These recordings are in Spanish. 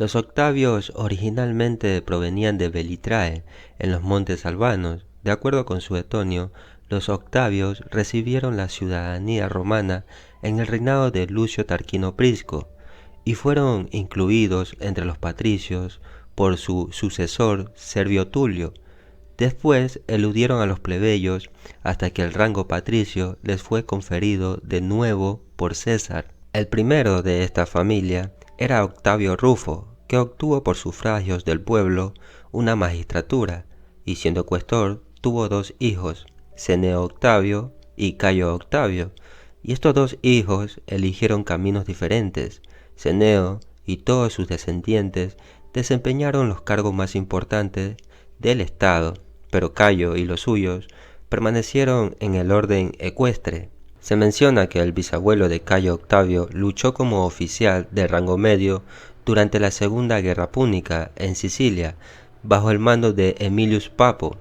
Los Octavios originalmente provenían de Belitrae, en los montes albanos. De acuerdo con Suetonio, los Octavios recibieron la ciudadanía romana en el reinado de Lucio Tarquino Prisco y fueron incluidos entre los patricios por su sucesor Servio Tulio. Después eludieron a los plebeyos hasta que el rango patricio les fue conferido de nuevo por César. El primero de esta familia era Octavio Rufo, que obtuvo por sufragios del pueblo una magistratura, y siendo cuestor tuvo dos hijos, Cneo Octavio y Cayo Octavio, y estos dos hijos eligieron caminos diferentes. Cneo y todos sus descendientes desempeñaron los cargos más importantes del Estado, pero Cayo y los suyos permanecieron en el orden ecuestre. Se menciona que el bisabuelo de Cayo Octavio luchó como oficial de rango medio durante la Segunda Guerra Púnica en Sicilia, bajo el mando de Emilius Papo,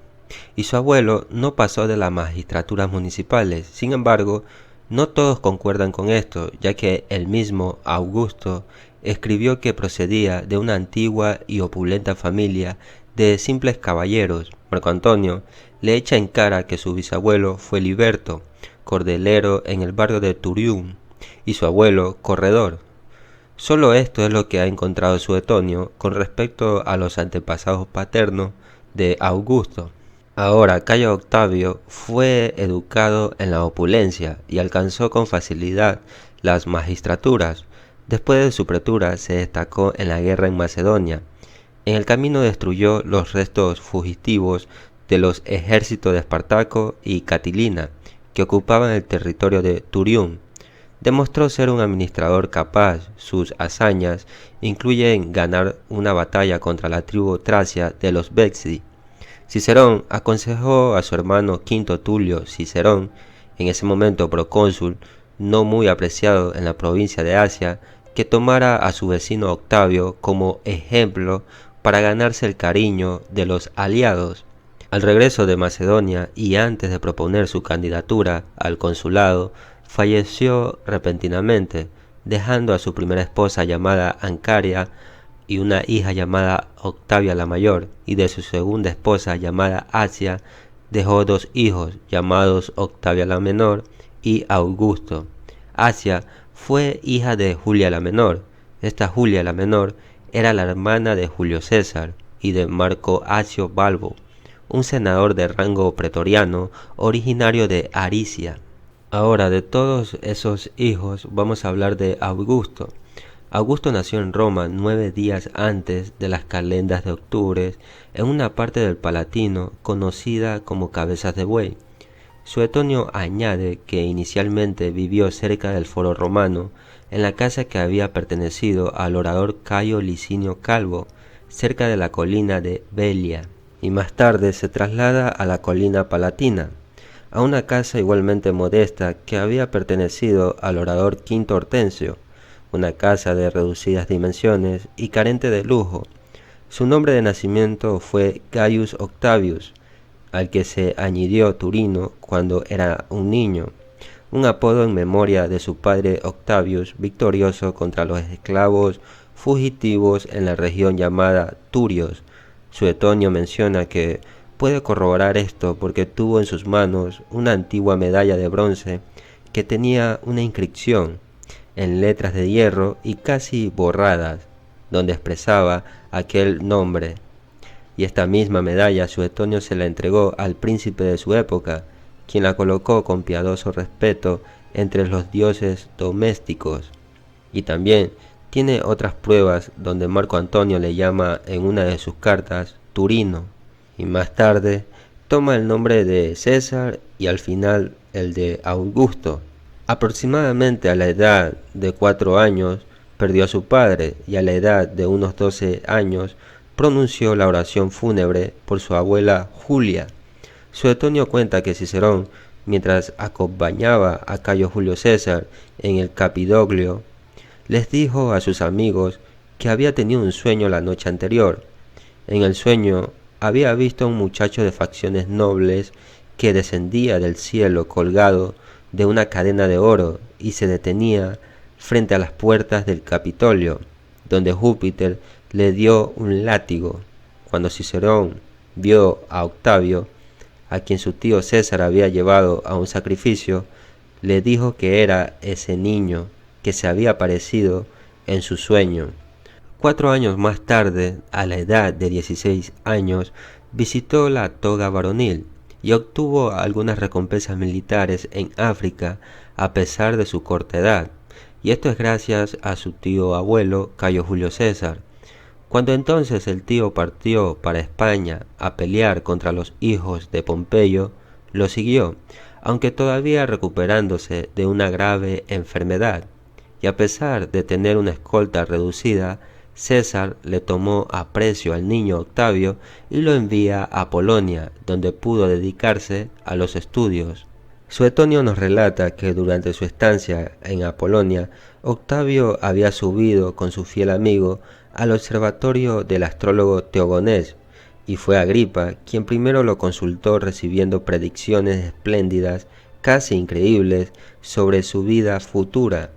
y su abuelo no pasó de las magistraturas municipales. Sin embargo, no todos concuerdan con esto, ya que el mismo Augusto escribió que procedía de una antigua y opulenta familia de simples caballeros. Marco Antonio le echa en cara que su bisabuelo fue liberto, cordelero en el barrio de Turium, y su abuelo corredor. Solo esto es lo que ha encontrado Suetonio con respecto a los antepasados paternos de Augusto. Ahora, Cayo Octavio fue educado en la opulencia y alcanzó con facilidad las magistraturas. Después de su pretura se destacó en la guerra en Macedonia. En el camino destruyó los restos fugitivos de los ejércitos de Espartaco y Catilina, que ocupaban el territorio de Turium. Demostró ser un administrador capaz. Sus hazañas incluyen ganar una batalla contra la tribu tracia de los Vexi. Cicerón aconsejó a su hermano Quinto Tulio Cicerón, en ese momento procónsul, no muy apreciado en la provincia de Asia, que tomara a su vecino Octavio como ejemplo para ganarse el cariño de los aliados. Al regreso de Macedonia y antes de proponer su candidatura al consulado, falleció repentinamente, dejando a su primera esposa llamada Ancaria y una hija llamada Octavia la Mayor, y de su segunda esposa llamada Asia dejó dos hijos llamados Octavia la Menor y Augusto. Asia fue hija de Julia la Menor. Esta Julia la Menor era la hermana de Julio César y de Marco Acio Balbo, un senador de rango pretoriano originario de Aricia. Ahora, de todos esos hijos vamos a hablar de Augusto. Augusto nació en Roma 9 días antes de las calendas de octubre, en una parte del Palatino conocida como Cabezas de Buey. Suetonio añade que inicialmente vivió cerca del Foro Romano, en la casa que había pertenecido al orador Cayo Licinio Calvo, cerca de la colina de Velia, y más tarde se traslada a la colina Palatina, a una casa igualmente modesta que había pertenecido al orador Quinto Hortensio, una casa de reducidas dimensiones y carente de lujo. Su nombre de nacimiento fue Gaius Octavius, al que se añadió Turino cuando era un niño, un apodo en memoria de su padre Octavius, victorioso contra los esclavos fugitivos en la región llamada Turios. Suetonio menciona que puede corroborar esto porque tuvo en sus manos una antigua medalla de bronce que tenía una inscripción en letras de hierro y casi borradas, donde expresaba aquel nombre. Y esta misma medalla Suetonio se la entregó al príncipe de su época, quien la colocó con piadoso respeto entre los dioses domésticos. Y también tiene otras pruebas donde Marco Antonio le llama en una de sus cartas Turino, y más tarde toma el nombre de César y al final el de Augusto. Aproximadamente a la edad de 4 años perdió a su padre y a la edad de unos 12 años pronunció la oración fúnebre por su abuela Julia. Suetonio cuenta que Cicerón, mientras acompañaba a Cayo Julio César en el Capidoglio, les dijo a sus amigos que había tenido un sueño la noche anterior. En el sueño había visto a un muchacho de facciones nobles que descendía del cielo colgado de una cadena de oro y se detenía frente a las puertas del Capitolio, donde Júpiter le dio un látigo. Cuando Cicerón vio a Octavio, a quien su tío César había llevado a un sacrificio, le dijo que era ese niño que se había aparecido en su sueño. 4 años más tarde, a la edad de 16 años, visitó la toga varonil y obtuvo algunas recompensas militares en África a pesar de su corta edad, y esto es gracias a su tío abuelo Cayo Julio César. Cuando entonces el tío partió para España a pelear contra los hijos de Pompeyo, lo siguió, aunque todavía recuperándose de una grave enfermedad, y a pesar de tener una escolta reducida, César le tomó aprecio al niño Octavio y lo envía a Polonia, donde pudo dedicarse a los estudios. Suetonio nos relata que durante su estancia en Apolonia, Octavio había subido con su fiel amigo al observatorio del astrólogo Teogonés, y fue Agripa quien primero lo consultó recibiendo predicciones espléndidas, casi increíbles, sobre su vida futura.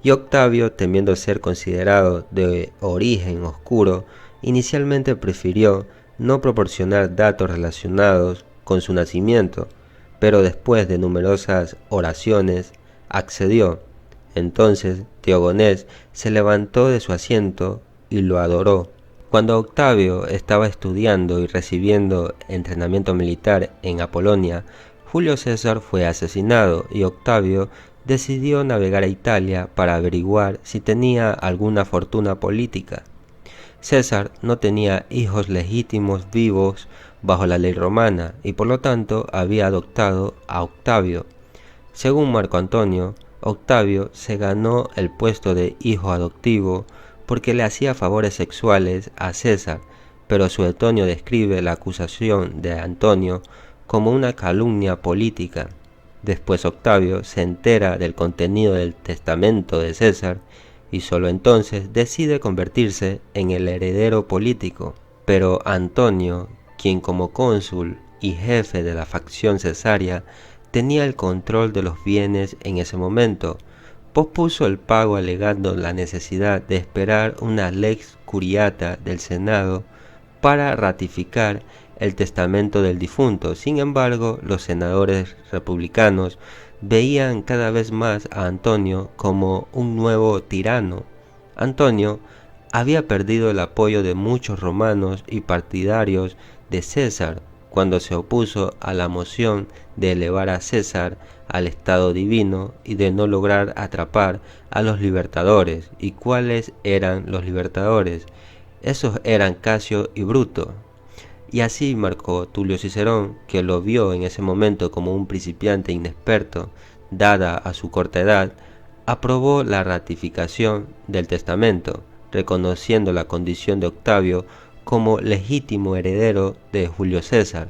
Y Octavio, temiendo ser considerado de origen oscuro, inicialmente prefirió no proporcionar datos relacionados con su nacimiento, pero después de numerosas oraciones, accedió. Entonces Teogonés se levantó de su asiento y lo adoró. Cuando Octavio estaba estudiando y recibiendo entrenamiento militar en Apolonia, Julio César fue asesinado y Octavio decidió navegar a Italia para averiguar si tenía alguna fortuna política. César no tenía hijos legítimos vivos bajo la ley romana y por lo tanto había adoptado a Octavio. Según Marco Antonio, Octavio se ganó el puesto de hijo adoptivo porque le hacía favores sexuales a César, pero Suetonio describe la acusación de Antonio como una calumnia política. Después Octavio se entera del contenido del testamento de César y solo entonces decide convertirse en el heredero político. Pero Antonio, quien como cónsul y jefe de la facción cesárea tenía el control de los bienes en ese momento, pospuso el pago alegando la necesidad de esperar una lex curiata del Senado para ratificar el testamento del difunto. Sin embargo, los senadores republicanos veían cada vez más a Antonio como un nuevo tirano. Antonio había perdido el apoyo de muchos romanos y partidarios de César cuando se opuso a la moción de elevar a César al estado divino y de no lograr atrapar a los libertadores. ¿Y cuáles eran los libertadores? Esos eran Casio y Bruto. Y así Marco Tulio Cicerón, que lo vio en ese momento como un principiante inexperto, dada a su corta edad, aprobó la ratificación del testamento, reconociendo la condición de Octavio como legítimo heredero de Julio César.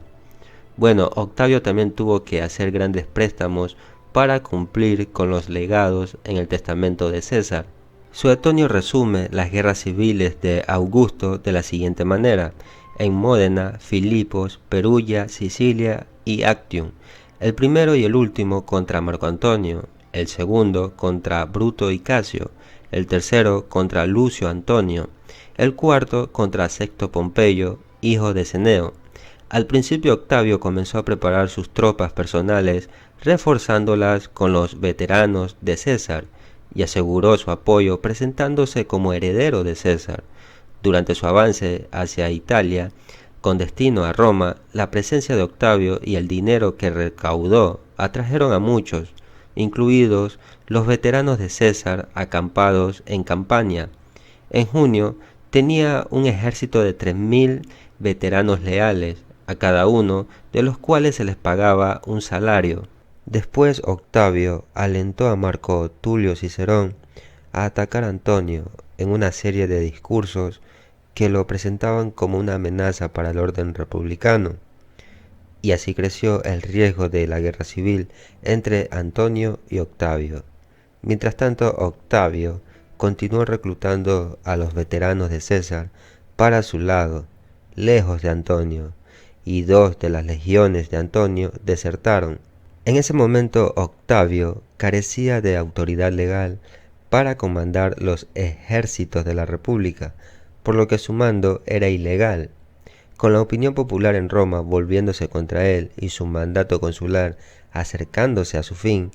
Bueno, Octavio también tuvo que hacer grandes préstamos para cumplir con los legados en el testamento de César. Suetonio resume las guerras civiles de Augusto de la siguiente manera: en Módena, Filipos, Perugia, Sicilia y Actium, el primero y el último contra Marco Antonio, el segundo contra Bruto y Casio, el tercero contra Lucio Antonio, el cuarto contra Sexto Pompeyo, hijo de Ceneo. Al principio Octavio comenzó a preparar sus tropas personales, reforzándolas con los veteranos de César, y aseguró su apoyo presentándose como heredero de César. Durante su avance hacia Italia, con destino a Roma, la presencia de Octavio y el dinero que recaudó atrajeron a muchos, incluidos los veteranos de César acampados en Campania. En junio tenía un ejército de 3.000 veteranos leales, a cada uno de los cuales se les pagaba un salario. Después Octavio alentó a Marco Tulio Cicerón a atacar a Antonio en una serie de discursos que lo presentaban como una amenaza para el orden republicano, y así creció el riesgo de la guerra civil entre Antonio y Octavio. Mientras tanto, Octavio continuó reclutando a los veteranos de César para su lado, lejos de Antonio, y 2 de las legiones de Antonio desertaron. En ese momento Octavio carecía de autoridad legal para comandar los ejércitos de la República, por lo que su mando era ilegal. Con la opinión popular en Roma volviéndose contra él y su mandato consular acercándose a su fin,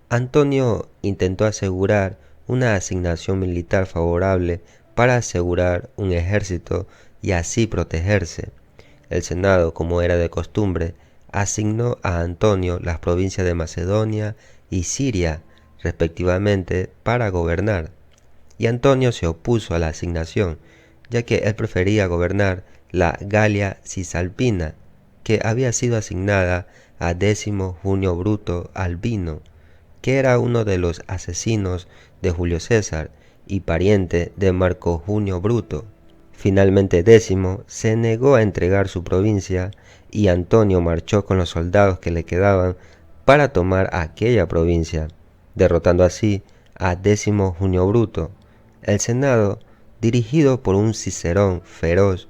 Antonio intentó asegurar una asignación militar favorable para asegurar un ejército y así protegerse. El Senado, como era de costumbre, asignó a Antonio las provincias de Macedonia y Siria, respectivamente, para gobernar. Y Antonio se opuso a la asignación, ya que él prefería gobernar la Galia Cisalpina, que había sido asignada a Décimo Junio Bruto Albino, que era uno de los asesinos de Julio César y pariente de Marco Junio Bruto. Finalmente Décimo se negó a entregar su provincia y Antonio marchó con los soldados que le quedaban para tomar aquella provincia, derrotando así a Décimo Junio Bruto. El Senado, dirigido por un Cicerón feroz,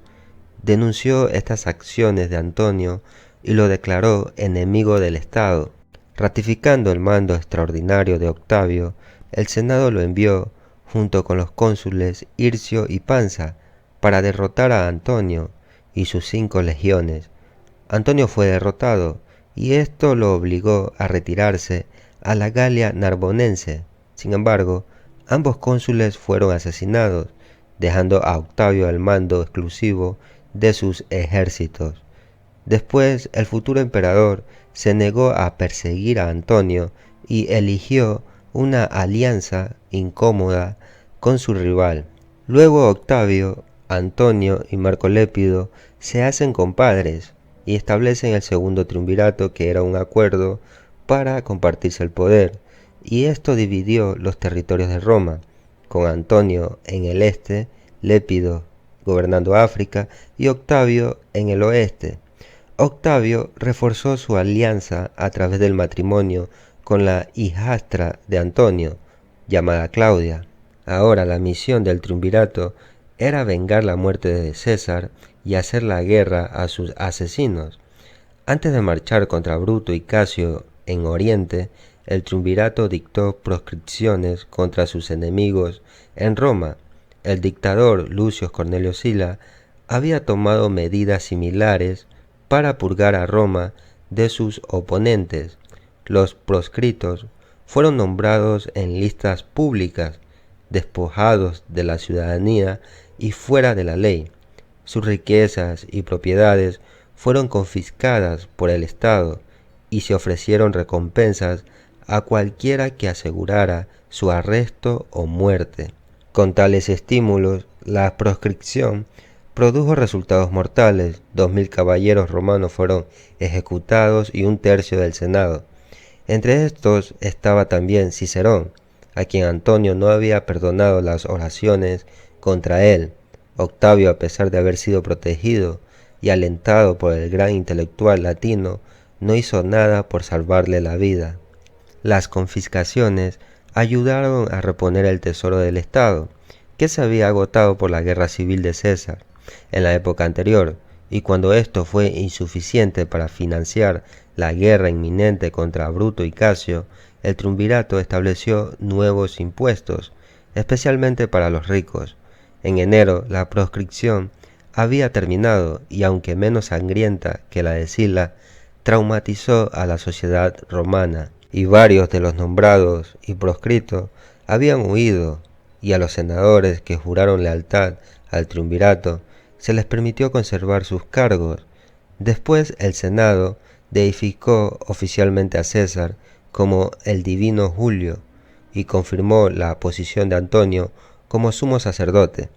denunció estas acciones de Antonio y lo declaró enemigo del Estado. Ratificando el mando extraordinario de Octavio, el Senado lo envió, junto con los cónsules Hircio y Pansa, para derrotar a Antonio y sus 5 legiones. Antonio fue derrotado, y esto lo obligó a retirarse a la Galia Narbonense. Sin embargo, ambos cónsules fueron asesinados, dejando a Octavio al mando exclusivo de sus ejércitos. Después, el futuro emperador se negó a perseguir a Antonio y eligió una alianza incómoda con su rival. Luego Octavio, Antonio y Marco Lépido se hacen compadres y establecen el segundo triunvirato, que era un acuerdo para compartirse el poder, y esto dividió los territorios de Roma, con Antonio en el este, Lépido gobernando África y Octavio en el oeste. Octavio reforzó su alianza a través del matrimonio con la hijastra de Antonio, llamada Claudia. Ahora la misión del triunvirato era vengar la muerte de César y hacer la guerra a sus asesinos. Antes de marchar contra Bruto y Casio en Oriente, el triunvirato dictó proscripciones contra sus enemigos en Roma. El dictador Lucio Cornelio Sila había tomado medidas similares para purgar a Roma de sus oponentes. Los proscritos fueron nombrados en listas públicas, despojados de la ciudadanía y fuera de la ley. Sus riquezas y propiedades fueron confiscadas por el Estado y se ofrecieron recompensas a cualquiera que asegurara su arresto o muerte. Con tales estímulos, la proscripción produjo resultados mortales. 2000 caballeros romanos fueron ejecutados y 1/3 del Senado. Entre estos estaba también Cicerón, a quien Antonio no había perdonado las oraciones contra él. Octavio, a pesar de haber sido protegido y alentado por el gran intelectual latino, no hizo nada por salvarle la vida. Las confiscaciones ayudaron a reponer el tesoro del Estado, que se había agotado por la guerra civil de César en la época anterior, y cuando esto fue insuficiente para financiar la guerra inminente contra Bruto y Casio, el triunvirato estableció nuevos impuestos, especialmente para los ricos. En enero, la proscripción había terminado y, aunque menos sangrienta que la de Sila, traumatizó a la sociedad romana, y varios de los nombrados y proscritos habían huido, y a los senadores que juraron lealtad al triunvirato se les permitió conservar sus cargos. Después el Senado deificó oficialmente a César como el divino Julio y confirmó la posición de Antonio como sumo sacerdote.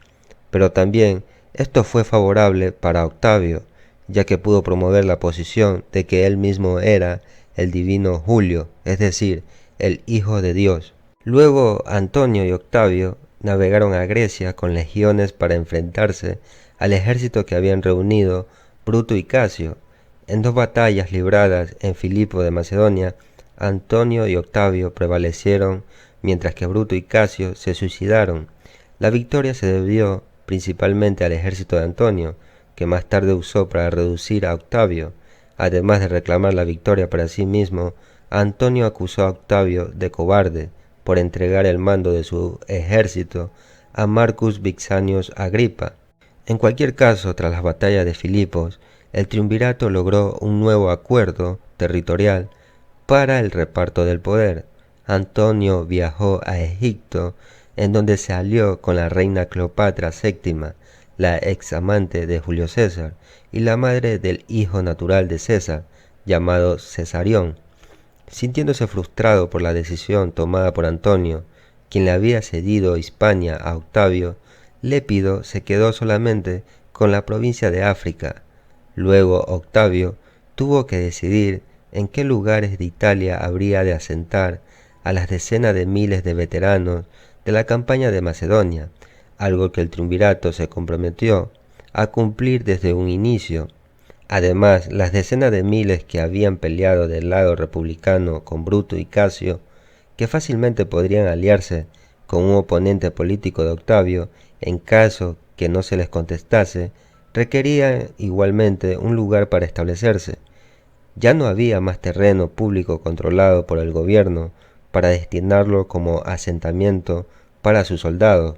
Pero también esto fue favorable para Octavio, ya que pudo promover la posición de que él mismo era el divino Julio, es decir, el Hijo de Dios. Luego Antonio y Octavio navegaron a Grecia con legiones para enfrentarse al ejército que habían reunido Bruto y Casio. En 2 batallas libradas en Filipo de Macedonia, Antonio y Octavio prevalecieron, mientras que Bruto y Casio se suicidaron. La victoria se debió principalmente al ejército de Antonio, que más tarde usó para reducir a Octavio. Además de reclamar la victoria para sí mismo, Antonio acusó a Octavio de cobarde por entregar el mando de su ejército a Marcus Vipsanius Agripa. En cualquier caso, tras las batallas de Filipos, el triunvirato logró un nuevo acuerdo territorial para el reparto del poder. Antonio viajó a Egipto, en donde se alió con la reina Cleopatra VII, la ex amante de Julio César y la madre del hijo natural de César, llamado Cesarión. Sintiéndose frustrado por la decisión tomada por Antonio, quien le había cedido Hispania a Octavio, Lépido se quedó solamente con la provincia de África. Luego Octavio tuvo que decidir en qué lugares de Italia habría de asentar a las decenas de miles de veteranos de la campaña de Macedonia, algo que el triunvirato se comprometió a cumplir desde un inicio. Además, las decenas de miles que habían peleado del lado republicano con Bruto y Casio, que fácilmente podrían aliarse con un oponente político de Octavio en caso que no se les contestase, requerían igualmente un lugar para establecerse. Ya no había más terreno público controlado por el gobierno para destinarlo como asentamiento para sus soldados,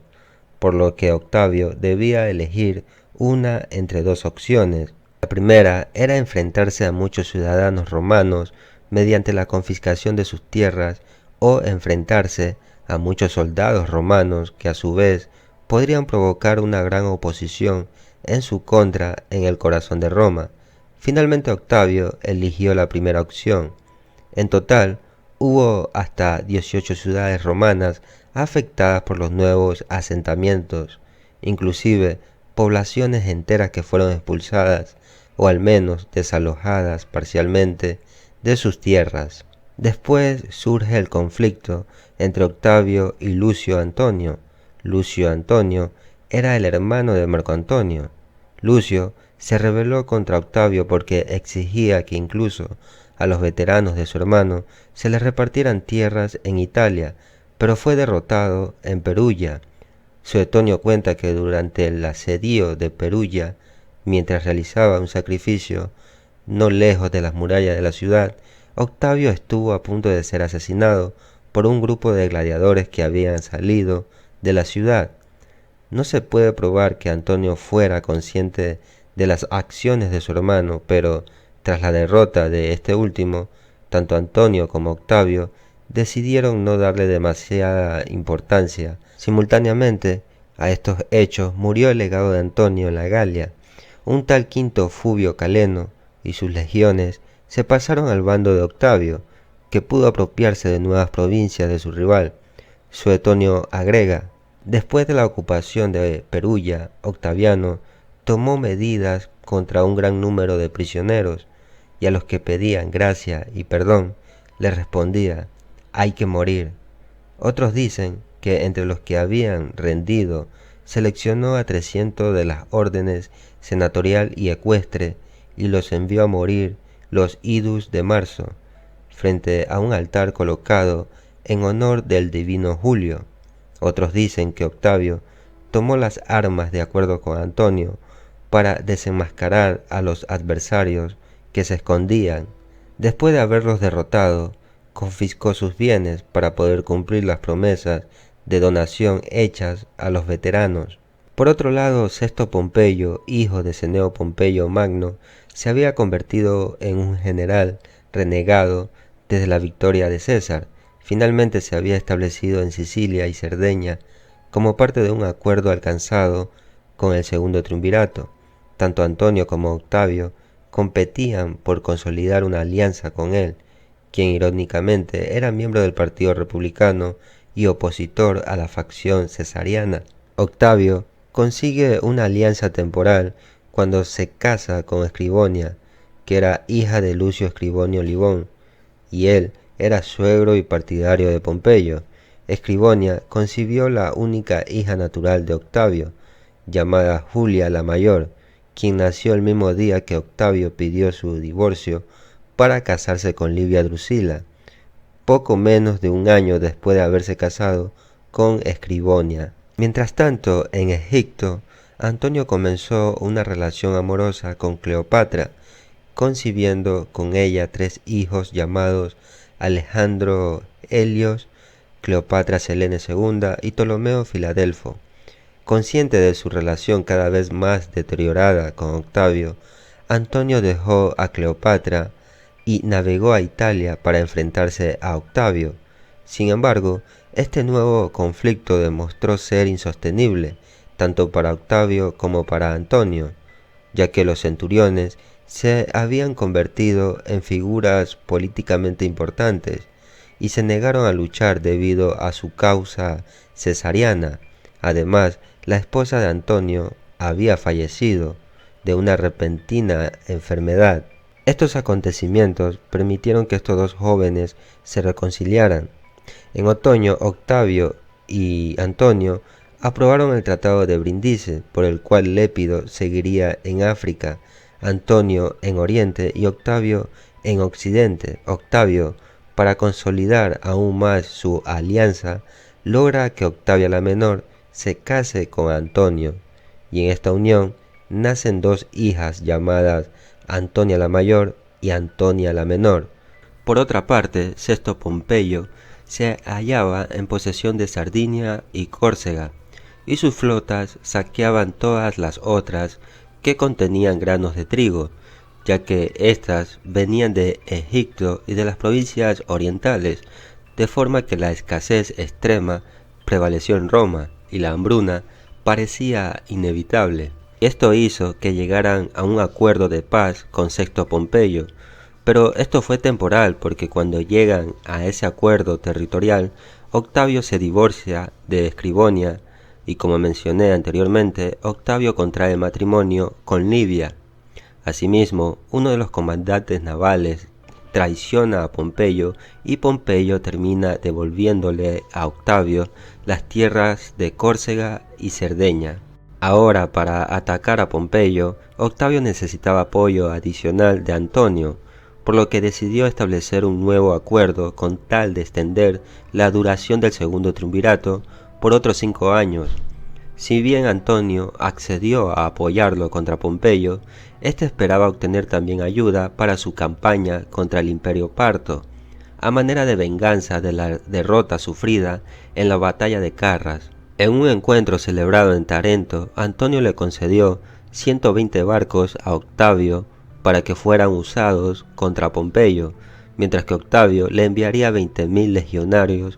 por lo que Octavio debía elegir una entre dos opciones. La primera era enfrentarse a muchos ciudadanos romanos mediante la confiscación de sus tierras o enfrentarse a muchos soldados romanos que a su vez podrían provocar una gran oposición en su contra en el corazón de Roma. Finalmente Octavio eligió la primera opción. En total, hubo hasta 18 ciudades romanas afectadas por los nuevos asentamientos, inclusive poblaciones enteras que fueron expulsadas o al menos desalojadas parcialmente de sus tierras. Después surge el conflicto entre Octavio y Lucio Antonio. Lucio Antonio era el hermano de Marco Antonio. Lucio se rebeló contra Octavio porque exigía que incluso a los veteranos de su hermano se les repartieran tierras en Italia, pero fue derrotado en Perugia. Suetonio cuenta que durante el asedio de Perugia, mientras realizaba un sacrificio no lejos de las murallas de la ciudad, Octavio estuvo a punto de ser asesinado por un grupo de gladiadores que habían salido de la ciudad. No se puede probar que Antonio fuera consciente de las acciones de su hermano, pero tras la derrota de este último, tanto Antonio como Octavio decidieron no darle demasiada importancia. Simultáneamente a estos hechos murió el legado de Antonio en la Galia. Un tal Quinto Fubio Caleno y sus legiones se pasaron al bando de Octavio, que pudo apropiarse de nuevas provincias de su rival. Suetonio agrega: después de la ocupación de Perugia, Octaviano tomó medidas contra un gran número de prisioneros, y a los que pedían gracia y perdón les respondía: hay que morir. Otros dicen que entre los que habían rendido seleccionó a 300 de las órdenes senatorial y ecuestre y los envió a morir los idus de marzo, frente a un altar colocado en honor del divino Julio. Otros dicen que Octavio tomó las armas de acuerdo con Antonio para desenmascarar a los adversarios que se escondían. Después de haberlos derrotado, confiscó sus bienes para poder cumplir las promesas de donación hechas a los veteranos. Por otro lado, Sexto Pompeyo, hijo de Cneo Pompeyo Magno, se había convertido en un general renegado desde la victoria de César. Finalmente se había establecido en Sicilia y Cerdeña como parte de un acuerdo alcanzado con el segundo triunvirato. Tanto Antonio como Octavio competían por consolidar una alianza con él, quien irónicamente era miembro del Partido Republicano y opositor a la facción cesariana. Octavio consigue una alianza temporal cuando se casa con Escribonia, que era hija de Lucio Escribonio Libón, y él era suegro y partidario de Pompeyo. Escribonia concibió la única hija natural de Octavio, llamada Julia la Mayor, quien nació el mismo día que Octavio pidió su divorcio para casarse con Livia Drusila, poco menos de un año después de haberse casado con Escribonia. Mientras tanto, en Egipto, Antonio comenzó una relación amorosa con Cleopatra, concibiendo con ella 3 hijos llamados Alejandro Helios, Cleopatra Selene II y Ptolomeo Filadelfo. Consciente de su relación cada vez más deteriorada con Octavio, Antonio dejó a Cleopatra y navegó a Italia para enfrentarse a Octavio. Sin embargo, este nuevo conflicto demostró ser insostenible, tanto para Octavio como para Antonio, ya que los centuriones se habían convertido en figuras políticamente importantes y se negaron a luchar debido a su causa cesariana. Además, la esposa de Antonio había fallecido de una repentina enfermedad. Estos acontecimientos permitieron que estos dos jóvenes se reconciliaran. En otoño, Octavio y Antonio aprobaron el Tratado de Brindisi, por el cual Lépido seguiría en África, Antonio en Oriente y Octavio en Occidente. Octavio, para consolidar aún más su alianza, logra que Octavia la Menor se case con Antonio, y en esta unión nacen dos hijas llamadas Antonia la Mayor y Antonia la Menor. Por otra parte, Sexto Pompeyo se hallaba en posesión de Sardinia y Córcega, y sus flotas saqueaban todas las otras que contenían granos de trigo, ya que éstas venían de Egipto y de las provincias orientales, de forma que la escasez extrema prevaleció en Roma y la hambruna parecía inevitable. Esto hizo que llegaran a un acuerdo de paz con Sexto Pompeyo, pero esto fue temporal porque cuando llegan a ese acuerdo territorial, Octavio se divorcia de Escribonia y, como mencioné anteriormente, Octavio contrae matrimonio con Livia. Asimismo, uno de los comandantes navales traiciona a Pompeyo y Pompeyo termina devolviéndole a Octavio las tierras de Córcega y Cerdeña. Ahora, para atacar a Pompeyo, Octavio necesitaba apoyo adicional de Antonio, por lo que decidió establecer un nuevo acuerdo con tal de extender la duración del segundo triunvirato por otros 5 años. Si bien Antonio accedió a apoyarlo contra Pompeyo, éste esperaba obtener también ayuda para su campaña contra el Imperio Parto, a manera de venganza de la derrota sufrida en la batalla de Carras. En un encuentro celebrado en Tarento, Antonio le concedió 120 barcos a Octavio para que fueran usados contra Pompeyo, mientras que Octavio le enviaría 20.000 legionarios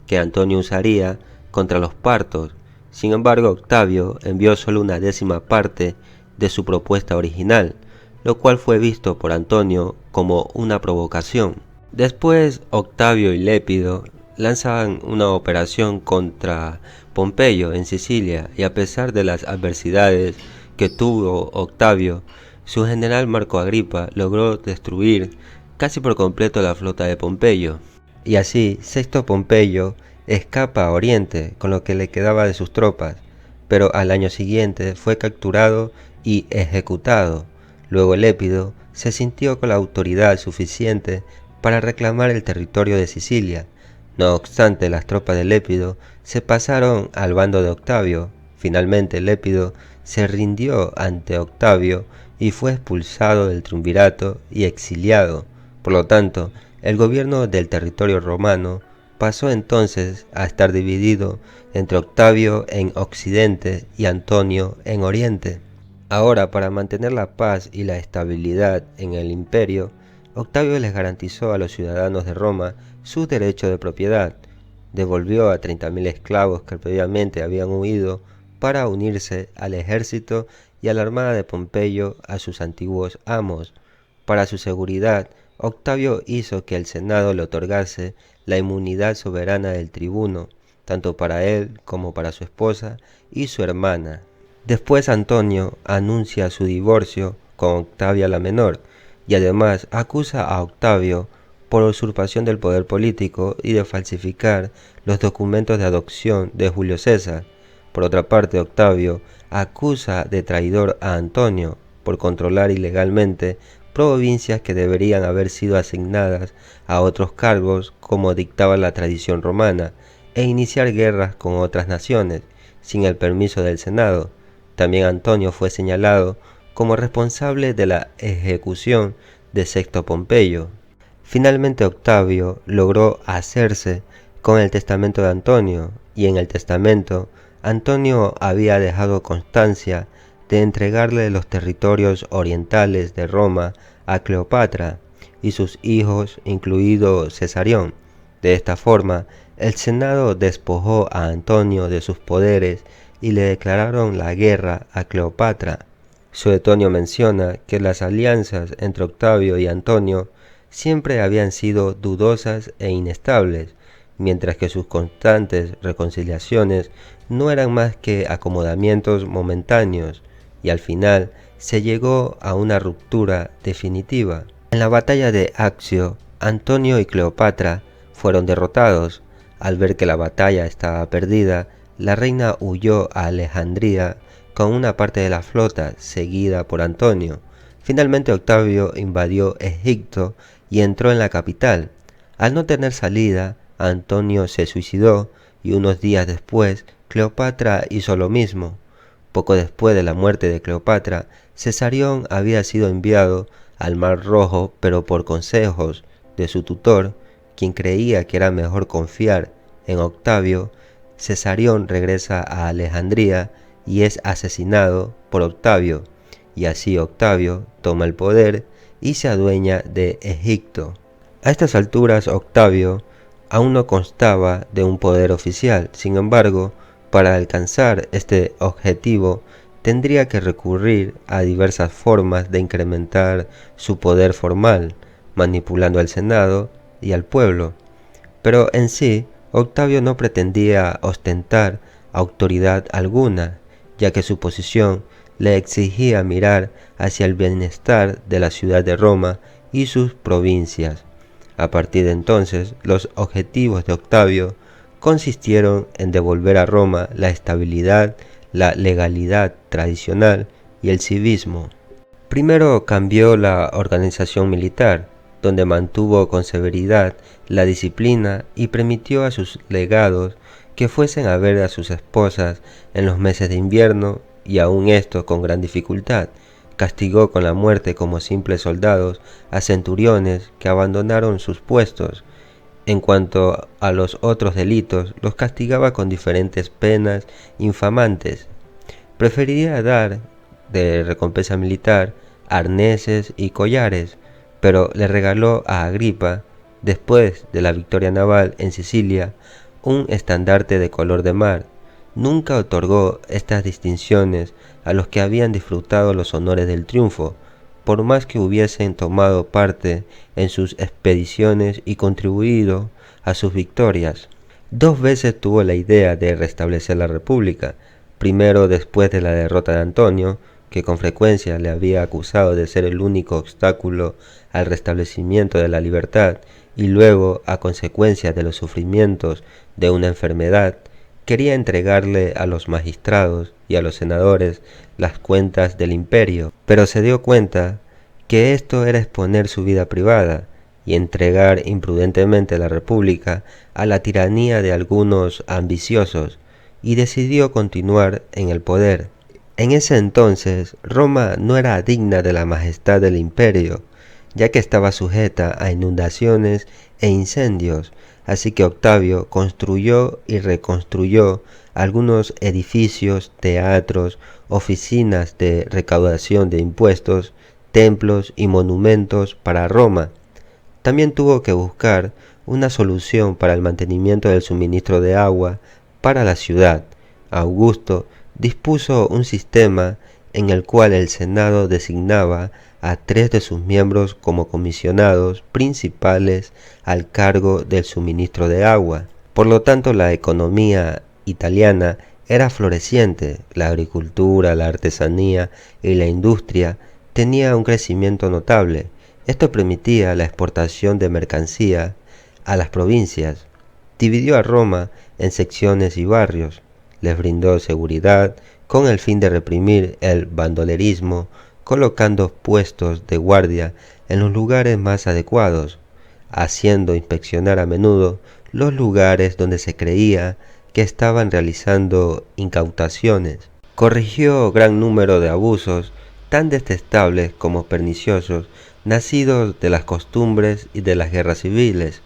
que Antonio usaría contra los partos. Sin embargo, Octavio envió solo una 10ª parte de su propuesta original, lo cual fue visto por Antonio como una provocación. Después, Octavio y Lépido lanzaban una operación contra Pompeyo en Sicilia, y a pesar de las adversidades que tuvo Octavio, su general Marco Agripa logró destruir casi por completo la flota de Pompeyo, y así Sexto Pompeyo escapa a Oriente con lo que le quedaba de sus tropas, pero al año siguiente fue capturado y ejecutado. Luego Lépido se sintió con la autoridad suficiente para reclamar el territorio de Sicilia. No obstante, las tropas de Lépido se pasaron al bando de Octavio. Finalmente Lépido se rindió ante Octavio y fue expulsado del triunvirato y exiliado. Por lo tanto, el gobierno del territorio romano pasó entonces a estar dividido entre Octavio en Occidente y Antonio en Oriente. Ahora, para mantener la paz y la estabilidad en el imperio, Octavio les garantizó a los ciudadanos de Roma su derecho de propiedad, devolvió a 30.000 esclavos que previamente habían huido para unirse al ejército y a la armada de Pompeyo a sus antiguos amos. Para su seguridad, Octavio hizo que el Senado le otorgase la inmunidad soberana del tribuno, tanto para él como para su esposa y su hermana. Después Antonio anuncia su divorcio con Octavia la Menor y además acusa a Octavio por usurpación del poder político y de falsificar los documentos de adopción de Julio César. Por otra parte, Octavio acusa de traidor a Antonio por controlar ilegalmente provincias que deberían haber sido asignadas a otros cargos como dictaba la tradición romana, e iniciar guerras con otras naciones sin el permiso del Senado. También Antonio fue señalado como responsable de la ejecución de Sexto Pompeyo. Finalmente Octavio logró hacerse con el testamento de Antonio, y en el testamento Antonio había dejado constancia de entregarle los territorios orientales de Roma a Cleopatra y sus hijos, incluido Cesarión. De esta forma, el Senado despojó a Antonio de sus poderes y le declararon la guerra a Cleopatra. Suetonio menciona que las alianzas entre Octavio y Antonio siempre habían sido dudosas e inestables, mientras que sus constantes reconciliaciones no eran más que acomodamientos momentáneos, y al final se llegó a una ruptura definitiva. En la batalla de Accio, Antonio y Cleopatra fueron derrotados. Al ver que la batalla estaba perdida, la reina huyó a Alejandría con una parte de la flota, seguida por Antonio. Finalmente Octavio invadió Egipto y entró en la capital. Al no tener salida, Antonio se suicidó y unos días después Cleopatra hizo lo mismo. Poco después de la muerte de Cleopatra, Cesarión había sido enviado al Mar Rojo, pero por consejos de su tutor, quien creía que era mejor confiar en Octavio. Cesarión regresa a Alejandría y es asesinado por Octavio, y así Octavio toma el poder y se adueña de Egipto. A estas alturas Octavio aún no constaba de un poder oficial. Sin embargo, para alcanzar este objetivo tendría que recurrir a diversas formas de incrementar su poder formal, manipulando al Senado y al pueblo. Pero en sí, Octavio no pretendía ostentar autoridad alguna, ya que su posición le exigía mirar hacia el bienestar de la ciudad de Roma y sus provincias. A partir de entonces, los objetivos de Octavio consistieron en devolver a Roma la estabilidad, la legalidad tradicional y el civismo. Primero cambió la organización militar, donde mantuvo con severidad la disciplina y permitió a sus legados que fuesen a ver a sus esposas en los meses de invierno, y aun esto con gran dificultad. Castigó con la muerte como simples soldados a centuriones que abandonaron sus puestos. En cuanto a los otros delitos, los castigaba con diferentes penas infamantes. Prefería dar de recompensa militar arneses y collares, pero le regaló a Agripa, después de la victoria naval en Sicilia, un estandarte de color de mar. Nunca otorgó estas distinciones a los que habían disfrutado los honores del triunfo, por más que hubiesen tomado parte en sus expediciones y contribuido a sus victorias. 2 veces tuvo la idea de restablecer la república, primero después de la derrota de Antonio, que con frecuencia le había acusado de ser el único obstáculo al restablecimiento de la libertad, y luego a consecuencia de los sufrimientos de una enfermedad. Quería entregarle a los magistrados y a los senadores las cuentas del imperio, pero se dio cuenta que esto era exponer su vida privada y entregar imprudentemente la república a la tiranía de algunos ambiciosos, y decidió continuar en el poder. En ese entonces, Roma no era digna de la majestad del imperio, ya que estaba sujeta a inundaciones e incendios. Así que Octavio construyó y reconstruyó algunos edificios, teatros, oficinas de recaudación de impuestos, templos y monumentos para Roma. También tuvo que buscar una solución para el mantenimiento del suministro de agua para la ciudad. Augusto dispuso un sistema en el cual el Senado designaba a 3 de sus miembros como comisionados principales al cargo del suministro de agua. Por lo tanto, la economía italiana era floreciente. La agricultura, la artesanía y la industria tenía un crecimiento notable. Esto permitía la exportación de mercancía a las provincias. Dividió a Roma en secciones y barrios. Les brindó seguridad con el fin de reprimir el bandolerismo, colocando puestos de guardia en los lugares más adecuados, haciendo inspeccionar a menudo los lugares donde se creía que estaban realizando incautaciones. Corrigió gran número de abusos, tan detestables como perniciosos, nacidos de las costumbres y de las guerras civiles.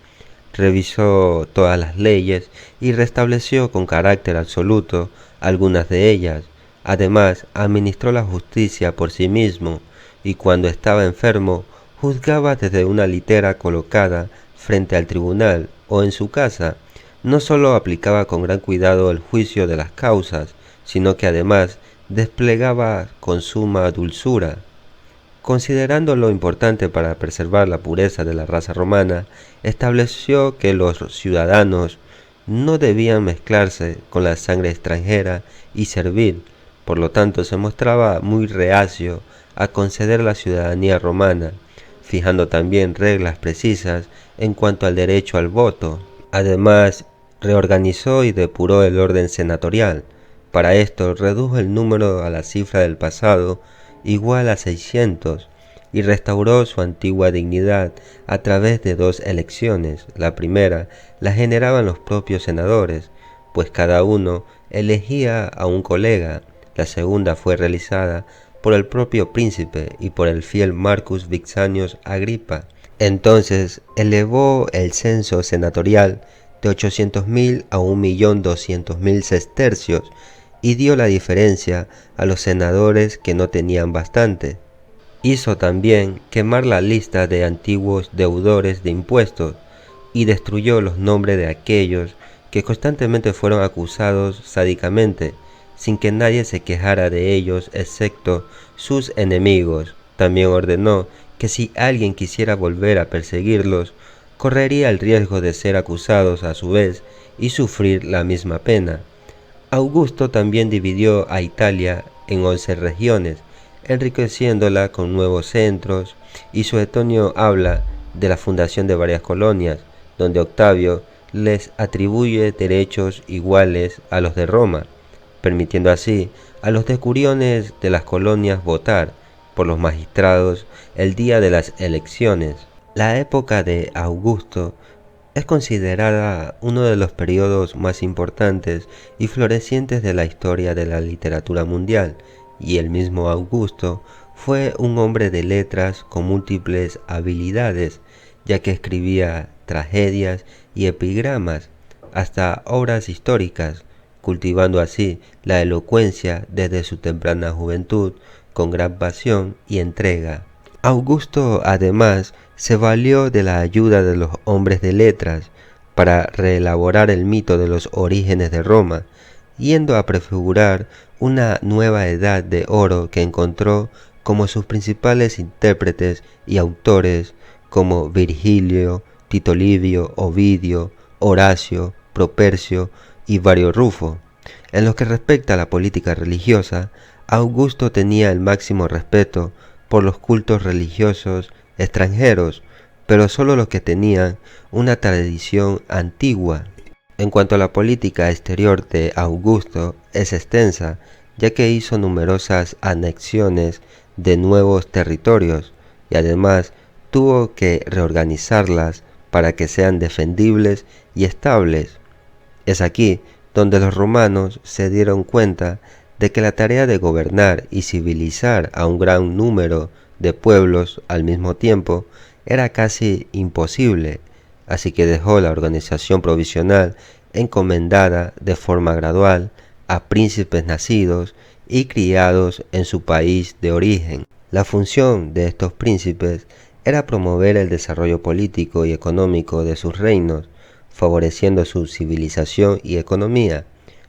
revisó todas las leyes y restableció con carácter absoluto algunas de ellas. Además, administró la justicia por sí mismo y cuando estaba enfermo, juzgaba desde una litera colocada frente al tribunal o en su casa. No sólo aplicaba con gran cuidado el juicio de las causas, sino que además desplegaba con suma dulzura. Considerando lo importante para preservar la pureza de la raza romana, estableció que los ciudadanos no debían mezclarse con la sangre extranjera y servir, por lo tanto se mostraba muy reacio a conceder la ciudadanía romana, fijando también reglas precisas en cuanto al derecho al voto. Además, reorganizó y depuró el orden senatorial. Para esto redujo el número a la cifra del pasado, igual a 600, y restauró su antigua dignidad a través de 2 elecciones. La primera la generaban los propios senadores, pues cada uno elegía a un colega. La segunda fue realizada por el propio príncipe y por el fiel Marcus Vipsanius Agripa. Entonces elevó el censo senatorial de 800.000 a 1.200.000 sestercios y dio la diferencia a los senadores que no tenían bastante. Hizo también quemar la lista de antiguos deudores de impuestos y destruyó los nombres de aquellos que constantemente fueron acusados sádicamente, sin que nadie se quejara de ellos excepto sus enemigos. También ordenó que si alguien quisiera volver a perseguirlos, correría el riesgo de ser acusados a su vez y sufrir la misma pena. Augusto también dividió a Italia en 11 regiones, enriqueciéndola con nuevos centros, y Suetonio habla de la fundación de varias colonias, donde Octavio les atribuye derechos iguales a los de Roma, permitiendo así a los decuriones de las colonias votar por los magistrados el día de las elecciones. La época de Augusto es considerada uno de los periodos más importantes y florecientes de la historia de la literatura mundial, y el mismo Augusto fue un hombre de letras con múltiples habilidades, ya que escribía tragedias y epigramas, hasta obras históricas, cultivando así la elocuencia desde su temprana juventud con gran pasión y entrega. Augusto además se valió de la ayuda de los hombres de letras para reelaborar el mito de los orígenes de Roma, yendo a prefigurar una nueva edad de oro que encontró como sus principales intérpretes y autores como Virgilio, Tito Livio, Ovidio, Horacio, Propercio y Vario Rufo. En lo que respecta a la política religiosa, Augusto tenía el máximo respeto por los cultos religiosos extranjeros, pero solo los que tenían una tradición antigua. En cuanto a la política exterior de Augusto, es extensa, ya que hizo numerosas anexiones de nuevos territorios y además tuvo que reorganizarlas para que sean defendibles y estables. Es aquí donde los romanos se dieron cuenta de que la tarea de gobernar y civilizar a un gran número de pueblos al mismo tiempo era casi imposible, así que dejó la organización provisional encomendada de forma gradual a príncipes nacidos y criados en su país de origen. La función de estos príncipes era promover el desarrollo político y económico de sus reinos, favoreciendo su civilización y economía.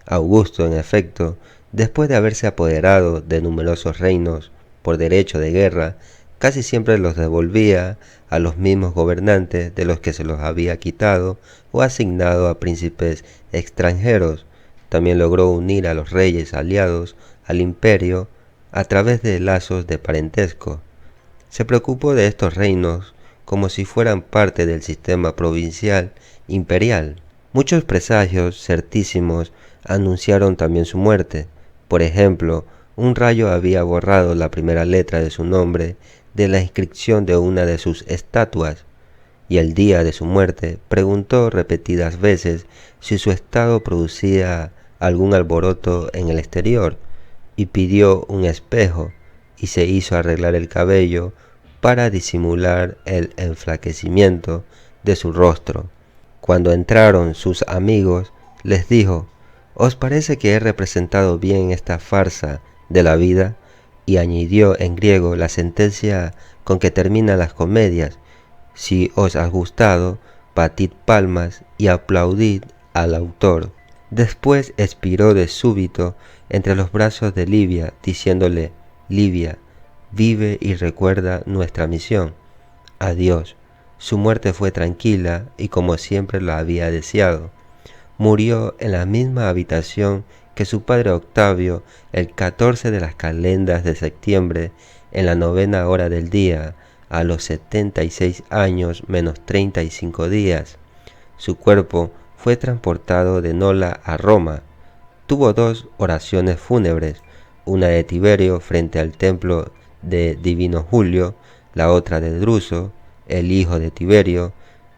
Augusto, en efecto, después de haberse apoderado de numerosos reinos por derecho de guerra, casi siempre los devolvía a los mismos gobernantes de los que se los había quitado o asignado a príncipes extranjeros. También logró unir a los reyes aliados al imperio a través de lazos de parentesco. Se preocupó de estos reinos como si fueran parte del sistema provincial imperial. Muchos presagios certísimos anunciaron también su muerte. Por ejemplo, un rayo había borrado la primera letra de su nombre de la inscripción de una de sus estatuas, y el día de su muerte preguntó repetidas veces si su estado producía algún alboroto en el exterior, y pidió un espejo, y se hizo arreglar el cabello para disimular el enflaquecimiento de su rostro. Cuando entraron sus amigos, les dijo: ¿Os parece que he representado bien esta farsa de la vida? Y añadió en griego la sentencia con que terminan las comedias: si os ha gustado, batid palmas y aplaudid al autor. Después expiró de súbito entre los brazos de Livia, diciéndole: Livia, vive y recuerda nuestra misión. Adiós. Su muerte fue tranquila y como siempre lo había deseado. Murió en la misma habitación que su padre Octavio el 14 de las calendas de septiembre, en la 9ª hora del día, a los 76 años menos 35 días. Su cuerpo fue transportado de Nola a Roma. Tuvo 2 oraciones fúnebres, una de Tiberio frente al templo de Divino Julio, la otra de Druso, el hijo de Tiberio,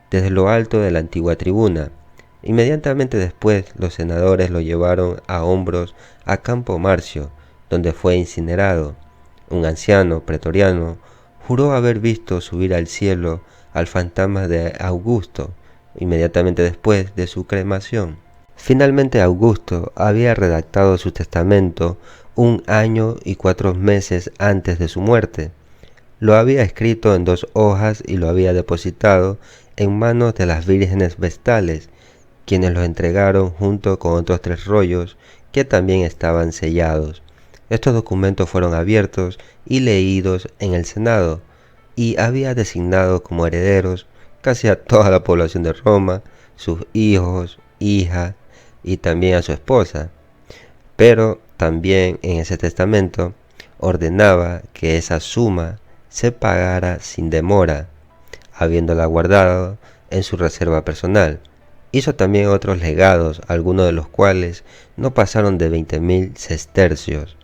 desde lo alto de la antigua tribuna. Inmediatamente después los senadores lo llevaron a hombros a Campo Marcio, donde fue incinerado. Un anciano pretoriano juró haber visto subir al cielo al fantasma de Augusto, inmediatamente después de su cremación. Finalmente Augusto había redactado su testamento 1 año y 4 meses antes de su muerte. Lo había escrito en 2 hojas y lo había depositado en manos de las vírgenes vestales, quienes lo entregaron junto con otros 3 rollos que también estaban sellados. Estos documentos fueron abiertos y leídos en el Senado, y había designado como herederos casi a toda la población de Roma, sus hijos, hijas y también a su esposa. Pero también en ese testamento ordenaba que esa suma se pagara sin demora, habiéndola guardado en su reserva personal. Hizo también otros legados, algunos de los cuales no pasaron de 20.000 sestercios.